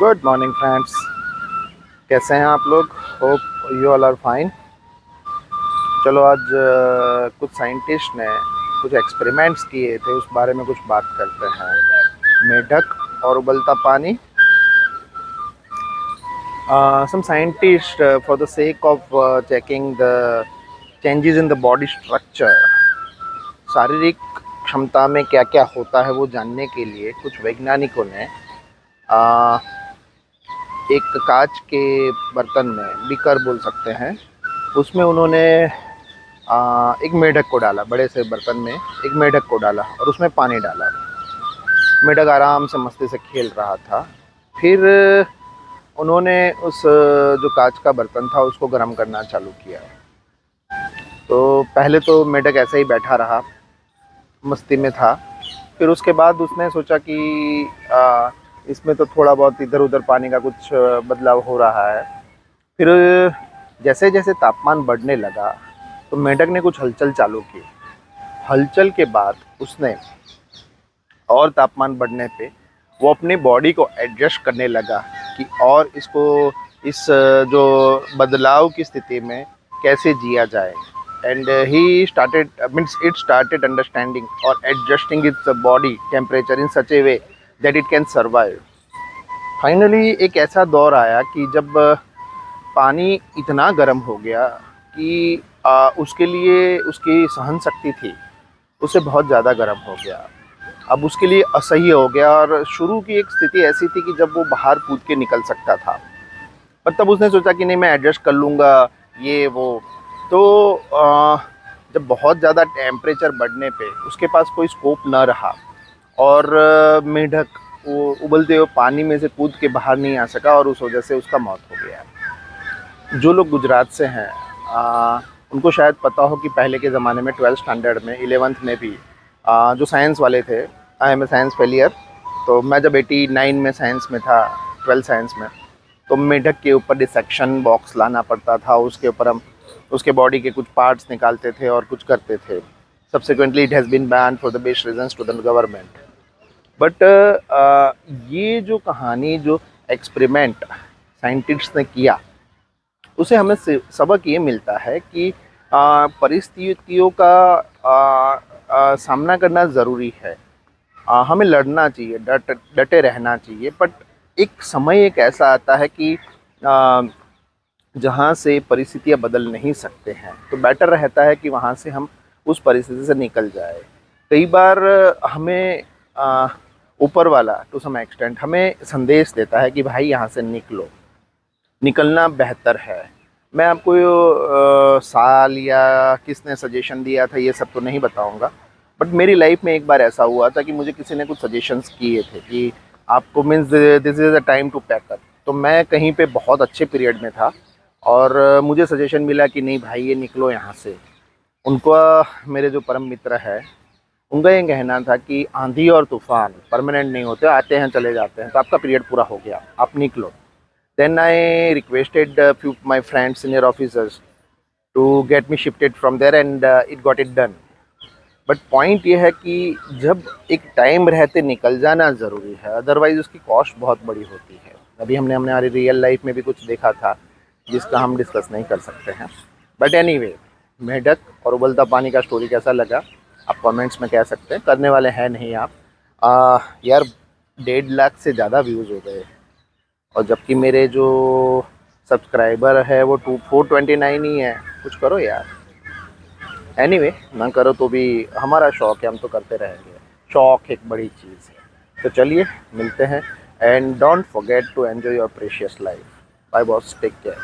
Good morning friends, कैसे हैं आप लोग? Hope you all are fine. चलो आज कुछ साइंटिस्ट ने कुछ एक्सपेरिमेंट्स किए थे, उस बारे में कुछ बात करते हैं। मेढक और उबलता पानी। Some scientist for the sake of checking the changes in the body structure, शारीरिक क्षमता में क्या क्या होता है वो जानने के लिए कुछ वैज्ञानिकों ने एक कांच के बर्तन में, बीकर बोल सकते हैं, उसमें उन्होंने एक मेढक को डाला। बड़े से बर्तन में एक मेढक को डाला और उसमें पानी डाला। मेढक आराम से मस्ती से खेल रहा था। फिर उन्होंने उस जो कांच का बर्तन था उसको गर्म करना चालू किया। तो पहले तो मेढक ऐसे ही बैठा रहा, मस्ती में था। फिर उसके बाद उसने सोचा कि इसमें तो थोड़ा बहुत इधर उधर पानी का कुछ बदलाव हो रहा है। फिर जैसे जैसे तापमान बढ़ने लगा तो मेढक ने कुछ हलचल चालू की। हलचल के बाद उसने और तापमान बढ़ने पे वो अपनी बॉडी को एडजस्ट करने लगा कि और इसको इस जो बदलाव की स्थिति में कैसे जिया जाए। And he started means it started understanding और adjusting its body temperature in such a way that it can survive. Finally एक ऐसा दौर आया कि जब पानी इतना गर्म हो गया कि उसके लिए उसकी सहन शक्ति थी उसे बहुत ज़्यादा गर्म हो गया। अब उसके लिए असह्य हो गया और शुरू की एक स्थिति ऐसी थी कि जब वो बाहर कूद के निकल सकता था, पर तब उसने सोचा कि नहीं, मैं एडजस्ट कर लूँगा ये वो। तो जब बहुत ज़्यादा टेम्परेचर बढ़ने पे उसके पास कोई स्कोप न रहा और मेढक वो उबलते हुए पानी में से कूद के बाहर नहीं आ सका और उस वजह से उसका मौत हो गया। जो लोग गुजरात से हैं उनको शायद पता हो कि पहले के ज़माने में 12th स्टैंडर्ड में, 11th में भी जो साइंस वाले थे, I am a science failure, तो मैं जब 89 में साइंस में था, 12th साइंस में, तो मेढक के ऊपर डिसेक्शन बॉक्स लाना पड़ता था। उसके ऊपर हम उसके बॉडी के कुछ पार्ट्स निकालते थे और कुछ करते थे। Subsequently it has been ban for the best reasons to the government. But ये जो कहानी, जो एक्सपेरिमेंट साइंटिस्ट ने किया, उसे हमें सबक ये मिलता है कि परिस्थितियों का सामना करना ज़रूरी है। हमें लड़ना चाहिए, डटे रहना चाहिए। बट एक समय एक ऐसा आता है कि जहाँ से परिस्थितियाँ बदल नहीं सकते हैं, तो बेटर रहता है कि वहाँ से हम उस परिस्थिति से निकल जाए। कई बार हमें ऊपर वाला टू सम एक्सटेंट हमें संदेश देता है कि भाई यहाँ से निकलो, निकलना बेहतर है। मैं आपको साल या किसने सजेशन दिया था ये सब तो नहीं बताऊंगा, बट मेरी लाइफ में एक बार ऐसा हुआ था कि मुझे किसी ने कुछ सजेशंस किए थे कि आपको means this is the time to pack up. तो मैं कहीं पे बहुत अच्छे पीरियड में था और मुझे सजेशन मिला कि नहीं भाई ये निकलो यहाँ से। उनको, मेरे जो परम मित्र है, उनका ये कहना था कि आंधी और तूफान परमानेंट नहीं होते, आते हैं चले जाते हैं, तो आपका पीरियड पूरा हो गया, आप निकलो। Then I requested a few of my friends, senior officers, to get me shifted from there and it got it done. But point ये है कि जब एक टाइम रहते निकल जाना ज़रूरी है, अदरवाइज़ उसकी कॉस्ट बहुत बड़ी होती है। अभी हमने हमारी रियल लाइफ में भी कुछ देखा था जिसका हम डिस्कस नहीं कर सकते हैं। बट एनीवे, मेढक और उबलता पानी का स्टोरी कैसा लगा आप कमेंट्स में कह सकते हैं। करने वाले हैं नहीं आप। यार 1.5 लाख से ज़्यादा व्यूज़ हो गए और जबकि मेरे जो सब्सक्राइबर है वो 429 ही है। कुछ करो यार। एनीवे, ना करो तो भी हमारा शौक़ है, हम तो करते रहेंगे। शौक़ एक बड़ी चीज़ है। तो चलिए मिलते हैं and don't forget to enjoy your precious life. Bye boss, take care.